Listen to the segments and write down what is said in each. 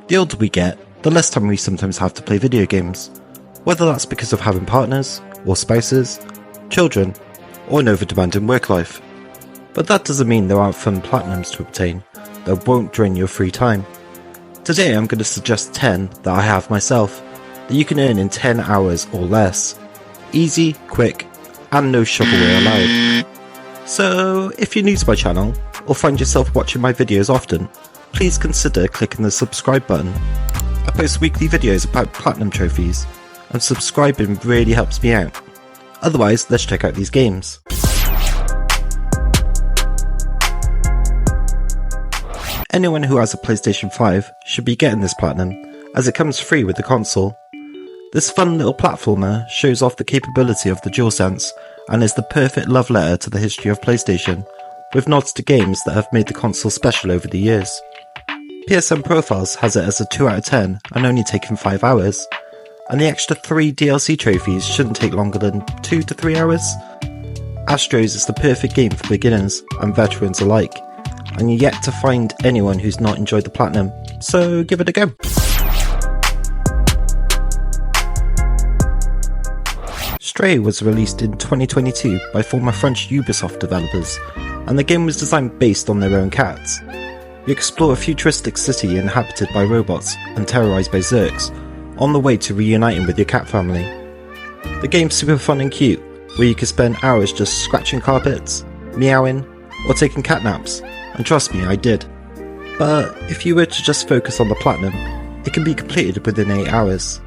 The older we get, the less time we sometimes have to play video games, whether that's because of having partners, or spouses, children, or an over-demanding work life. But that doesn't mean there aren't fun platinums to obtain that won't drain your free time. Today I'm going to suggest 10 that I have myself, that you can earn in 10 hours or less. Easy, quick, and no shovelware allowed. So if you're new to my channel, or find yourself watching my videos often, please consider clicking the subscribe button. I post weekly videos about platinum trophies, and subscribing really helps me out. Otherwise, let's check out these games. Anyone who has a PlayStation 5 should be getting this platinum, as it comes free with the console. This fun little platformer shows off the capability of the DualSense, and is the perfect love letter to the history of PlayStation, with nods to games that have made the console special over the years. PSN Profiles has it as a 2 out of 10 and only taking 5 hours, and the extra 3 DLC trophies shouldn't take longer than 2 to 3 hours. Astros is the perfect game for beginners and veterans alike, and you're yet to find anyone who's not enjoyed the platinum, so give it a go. Stray was released in 2022 by former French Ubisoft developers, and the game was designed based on their own cats. You explore a futuristic city inhabited by robots and terrorised by Zurks, on the way to reuniting with your cat family. The game's super fun and cute, where you can spend hours just scratching carpets, meowing, or taking cat naps, and trust me, I did. But if you were to just focus on the platinum, it can be completed within 8 hours.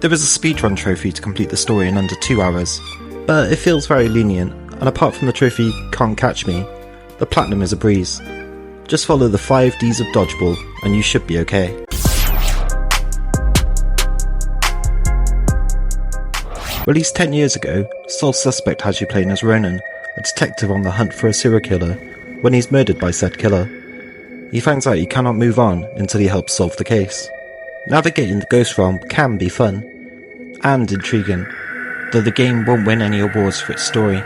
There is a speedrun trophy to complete the story in under 2 hours, but it feels very lenient, and apart from the trophy Can't Catch Me, the platinum is a breeze. Just follow the 5 Ds of dodgeball and you should be okay. Released 10 years ago, Sole Suspect has you playing as Ronan, a detective on the hunt for a serial killer, when he's murdered by said killer. He finds out he cannot move on until he helps solve the case. Navigating the Ghost Realm can be fun, and intriguing, though the game won't win any awards for its story.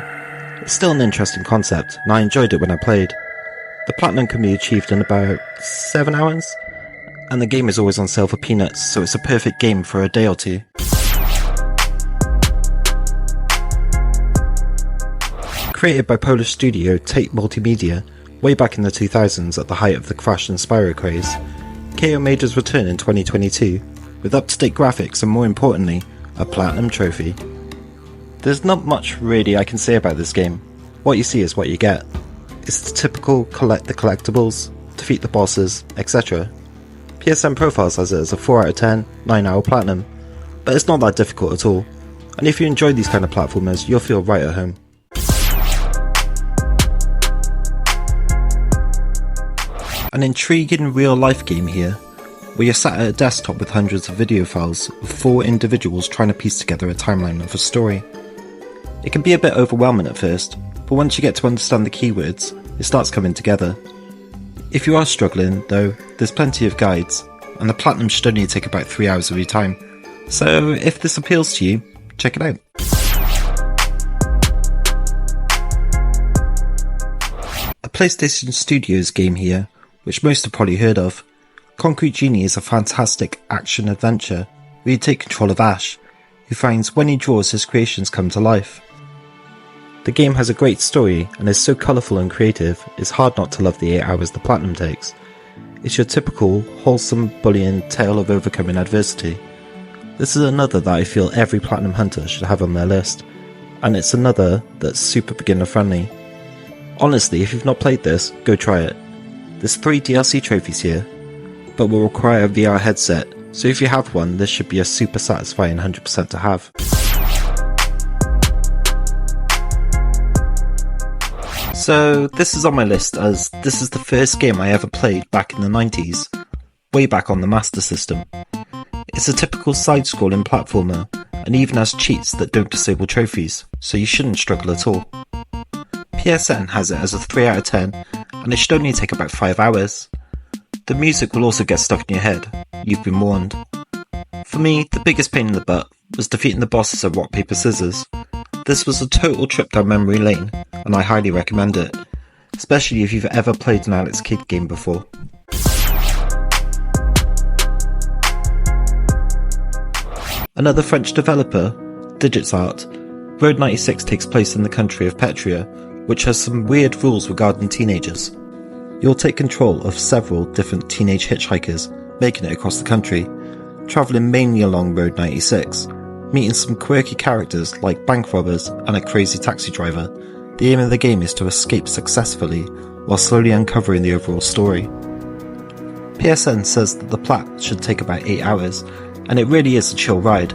It's still an interesting concept, and I enjoyed it when I played. The platinum can be achieved in about 7 hours, and the game is always on sale for peanuts, so it's a perfect game for a day or two. Created by Polish studio Tate Multimedia, way back in the 2000s at the height of the Crash and Spyro craze, KO made his return in 2022, with up-to-date graphics and more importantly, a platinum trophy. There's not much really I can say about this game. What you see is what you get. It's the typical collect the collectibles, defeat the bosses, etc. PSN Profiles has it as a 4 out of 10, 9 hour platinum, but it's not that difficult at all, and if you enjoy these kind of platformers, you'll feel right at home. An intriguing real-life game here, where you're sat at a desktop with hundreds of video files of 4 individuals trying to piece together a timeline of a story. It can be a bit overwhelming at first, but once you get to understand the keywords, it starts coming together. If you are struggling, though, there's plenty of guides, and the platinum should only take about 3 hours of your time, so if this appeals to you, check it out. A PlayStation Studios game here, which most have probably heard of. Concrete Genie is a fantastic action-adventure where you take control of Ash, who finds when he draws his creations come to life. The game has a great story and is so colourful and creative, it's hard not to love the 8 hours the platinum takes. It's your typical, wholesome, bullying tale of overcoming adversity. This is another that I feel every platinum hunter should have on their list, and it's another that's super beginner friendly. Honestly, if you've not played this, go try it. There's 3 DLC trophies here, but will require a VR headset, so if you have one, this should be a super satisfying 100% to have. So this is on my list as this is the first game I ever played back in the 90s, way back on the Master System. It's a typical side-scrolling platformer, and even has cheats that don't disable trophies, so you shouldn't struggle at all. PSN has it as a 3 out of 10, and it should only take about 5 hours. The music will also get stuck in your head, you've been warned. For me, the biggest pain in the butt was defeating the bosses at Rock Paper Scissors. This was a total trip down memory lane, and I highly recommend it, especially if you've ever played an Alex Kidd game before. Another French developer, DigitsArt, Road 96 takes place in the country of Petria, which has some weird rules regarding teenagers. You'll take control of several different teenage hitchhikers making it across the country, travelling mainly along Road 96, meeting some quirky characters like bank robbers and a crazy taxi driver. The aim of the game is to escape successfully while slowly uncovering the overall story. PSN says that the plat should take about 8 hours, and it really is a chill ride.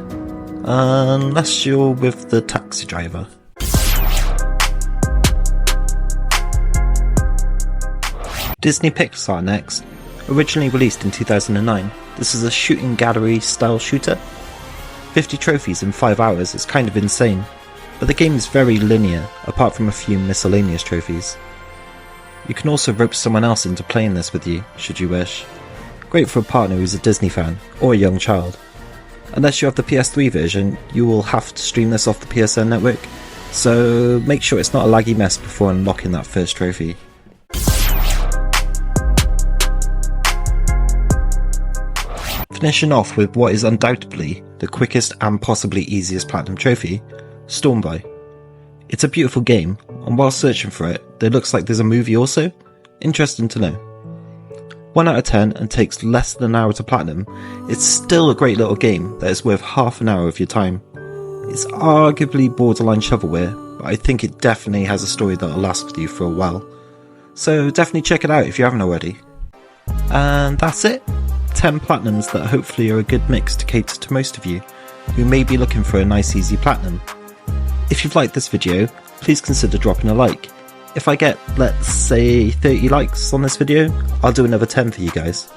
Unless you're with the taxi driver. Disney Pixar next. Originally released in 2009, this is a shooting gallery style shooter. 50 trophies in 5 hours is kind of insane, but the game is very linear apart from a few miscellaneous trophies. You can also rope someone else into playing this with you, should you wish. Great for a partner who's a Disney fan, or a young child. Unless you have the PS3 version, you will have to stream this off the PSN network, so make sure it's not a laggy mess before unlocking that first trophy. Finishing off with what is undoubtedly the quickest and possibly easiest platinum trophy, Stormboy. It's a beautiful game, and while searching for it, there looks like there's a movie also. Interesting to know. 1 out of 10 and takes less than an hour to platinum, it's still a great little game that is worth half an hour of your time. It's arguably borderline shovelware, but I think it definitely has a story that'll last with you for a while. So definitely check it out if you haven't already. And that's it. 10 platinums that hopefully are a good mix to cater to most of you, who may be looking for a nice easy platinum. If you've liked this video, please consider dropping a like. If I get, let's say, 30 likes on this video, I'll do another 10 for you guys.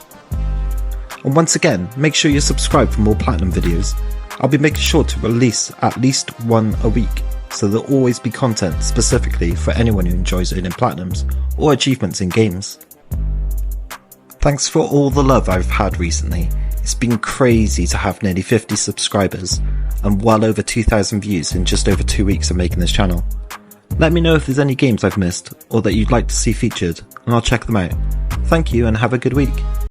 And once again, make sure you're subscribed for more platinum videos. I'll be making sure to release at least one a week, so there'll always be content specifically for anyone who enjoys earning platinums or achievements in games. Thanks for all the love I've had recently. It's been crazy to have nearly 50 subscribers and well over 2,000 views in just over 2 weeks of making this channel. Let me know if there's any games I've missed or that you'd like to see featured, and I'll check them out. Thank you and have a good week.